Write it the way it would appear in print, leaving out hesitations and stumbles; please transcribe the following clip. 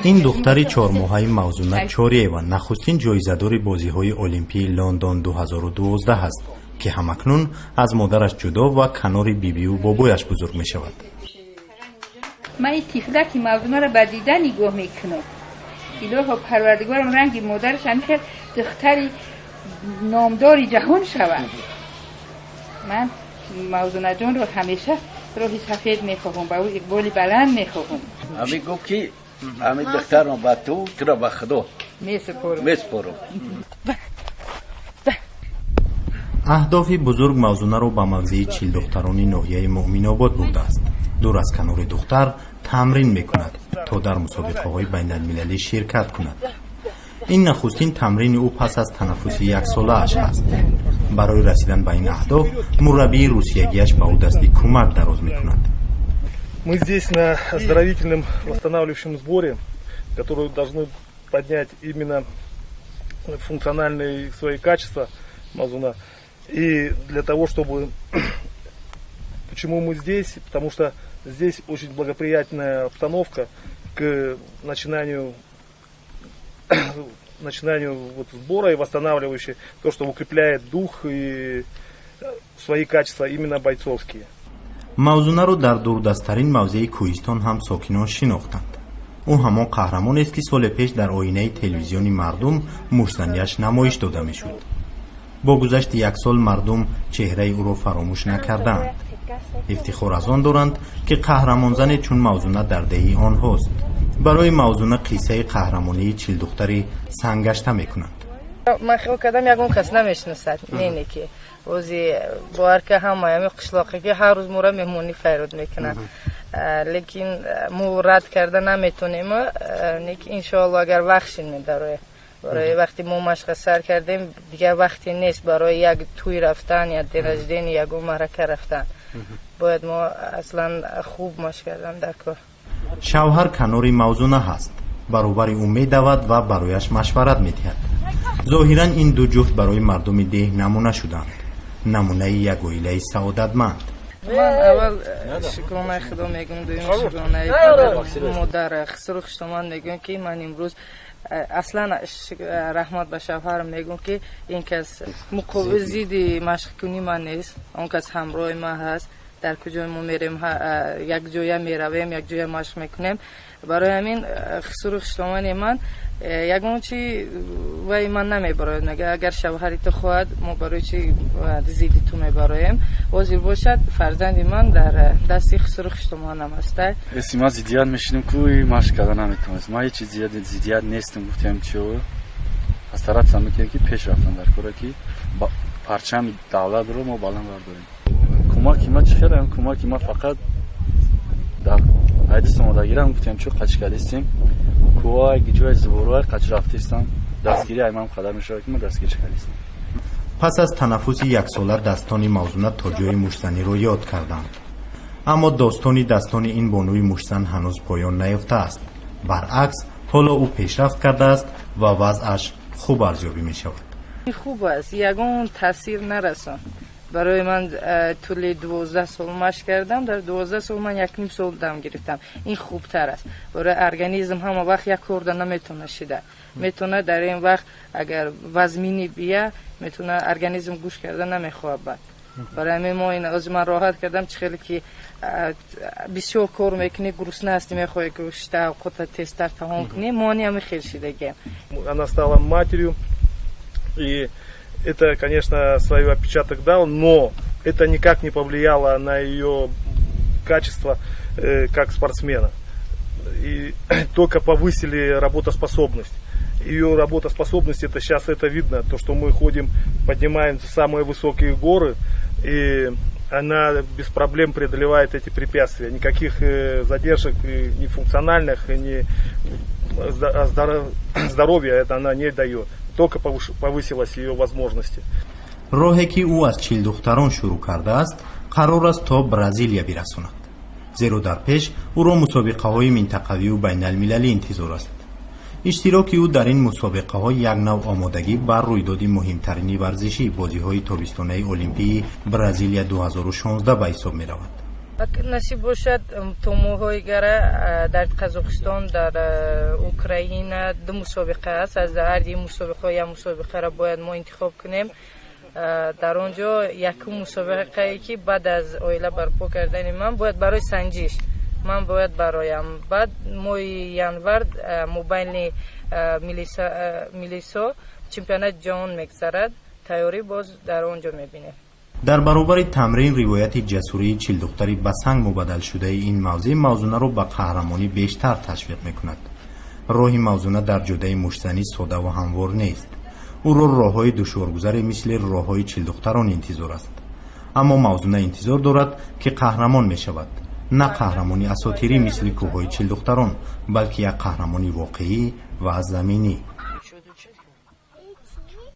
این دختری 4 ماهه موزونه چوریه و نخستین جایزه‌دار بازی‌های المپی لندن 2012 است که همکنون از مادرش جدا و کنار بیبی و بابایش بزرگ می شود. من این طفلک موزونه را به دیدن نگاه میکنم. الها پروردگارم رنگ مادرش همیشه دختری نامداری جهان شود. من موزونه جان رو همیشه روحی سفید میخواهم با او اقبالی بلند میخواهم. امی گفت که امی دختر رو با تو کرا با خدا میسپارم. اهداف بزرگ موزونه رو به مغزی 40 دختران ناحیه مؤمن آباد برده است. دور از کنار دختر تمرین میکند تا در مسابقه های بین المللی شرکت کند. این نخستین تمرین او پس از تنفس 1 ساله اش است. برای رسیدن به این اهداف مربی روسیگیش به او دستی کمک دراز میکند. Мы здесь на оздоровительном восстанавливающем сборе, который должны поднять именно функциональные свои качества мазуна. И для того, чтобы... Почему мы здесь? Потому что здесь очень благоприятная обстановка к начинанию вот сбора и восстанавливающей, то, что укрепляет дух и свои качества именно бойцовские. موزونه رو در دوردستترین موضع کوهستان هم ساکنان شناختند. او همان قهرمان است که سال پیش در آینه تلویزیونی مردم مشتنیش نمایش داده میشد. با گذشت 1 سال مردم چهره او را فراموش نکردند. افتخار از آن دارند که قهرمان زن چون موزونه در دهی آنهاست. برای موزونه قصه قهرمانی 40 دختری سنگشته میکنند. من خیلی کدام یکون کس نمیشناسد نه که وزی باور که همه قشلاقی که هر روز مورا مهمونی فرود میکنن لیکن مو رد کرده نمیتونیم نیک انشاءالله اگر وقتشین میداره برای وقتی ما مشق سر کردیم دیگه وقتی نیست برای یک توی رفتن یا درجدین یا معرکه رفتن باید ما اصلا خوب مشق کردن در کار. شوهر کناری موزونه هست. برابر او میدود و برایش مشورت میدهد. ظاهرا این دو جفت برای مردم ده نمونه شدند. نمونه یک عائله سعادتمند. من اول شکرانه خدا میگم دویم شکرانه مادر خسرو خشتمان میگم که من امروز اصلا رحمت به شوهرم میگم که این کس مقابل زیدی مشق کنی من نیست. اون کس همراه ما هست. در کجای ما میریم یک جای میرویم یک جای مشق میکنیم. برای همین خسرو خشتمان من یگان چی وای من نمیبرایم نگه اگر شوهری تو خواهد ما برای چی زیدی تو میبرایم وزیر باشد فرزندی من در دستی خسرو خشتمانم هسته. اسی ما زیدیت میشینیم کوی مشق کردن نمیتونست ما هیچ زیدیت نیستیم گفتیم چیو از طرف سمی که پیش رفتن در کاره که پرچم دولت رو ما بالا برداریم. کمکی ما چخیره کمکی ما فقط در عید سمادگیره هم گفتیم چو قچ کردیم کوه گیجوی زبروی قچ رفتیستم دستگیری ایمام قدر میشه که ما دستگیر کردیم. پس از تنفس 1 ساله دستان موزونه تا جای مشتنی رو یاد کردند. اما داستانی دستان این بانوی مشتن هنوز پایان نیافته است. برعکس حالا او پیشرفت کرده است و وضعش خوب ارزیابی می شود. خوب است یگان تاثیر نرسان. برای من طول 12 سال مشق کردم در 12 سال من 1.5 سال دم گرفتم. این خوبتر است. برای ارگانیسم هم وقت یک خورده نمیتونه شده. میتونه در این وقت اگر وزمینی بیا میتونه ارگانیسم گوش کرده نمیخواد بعد. برای همین ما این از من راحت کردم چه خیلی که بسیار کار میکنی گرسنه هستی میخوای گوشت اوقات تستر تمام کنی مانی هم خیلی شده. Она стала матерью и это, конечно, свой отпечаток дал, но это никак не повлияло на ее качество как спортсмена. И только повысили работоспособность. Ее работоспособность, это сейчас это видно, то, что мы ходим, поднимаем самые высокие горы, и она без проблем преодолевает эти препятствия. Никаких задержек ни функциональных, ни здоровья это она не дает. только повысилась ее возможности. راهی که او از 40 دختران شروع کرده است قرار است تا برزیلیا برساند. زیرا در پیش او را مسابقه های منطقوی و بین المللی انتظار است. اشتراک او در این مسابقه ها یک نوع آمادگی بر رویداد مهمترین ورزشی بازی های تابستانه المپی برزیلیا 2016 به حساب می رود. نصیب باشد توموهای گره در قزاقستان در اوکراین دو مسابقه است. از هر دو مسابقه یا مسابقه را باید ما انتخاب کنیم. در آنجا یک مسابقه ای که بعد از اویله برپا کردن من باید برای سنجش من باید برایم بعد ماه ینور موبایل میلیسا چمپیونات جهان میگذرد تیاری باز در آنجا میبینیم. در برابر تمرین روایت جسوری چیلدختری به سنگ مبدل شده این موضوع را به قهرمانی بیشتر تشویق میکند. راه موضوع در جده مشتنی ساده و هموار نیست. او را راههای دشوارگذری مثل راههای چیلدختران انتظار است. اما موضوع انتظار دارد که قهرمان می شود. نه قهرمانی اساطیری مثل کوههای چیلدختران، بلکه یک قهرمانی واقعی و زمینی.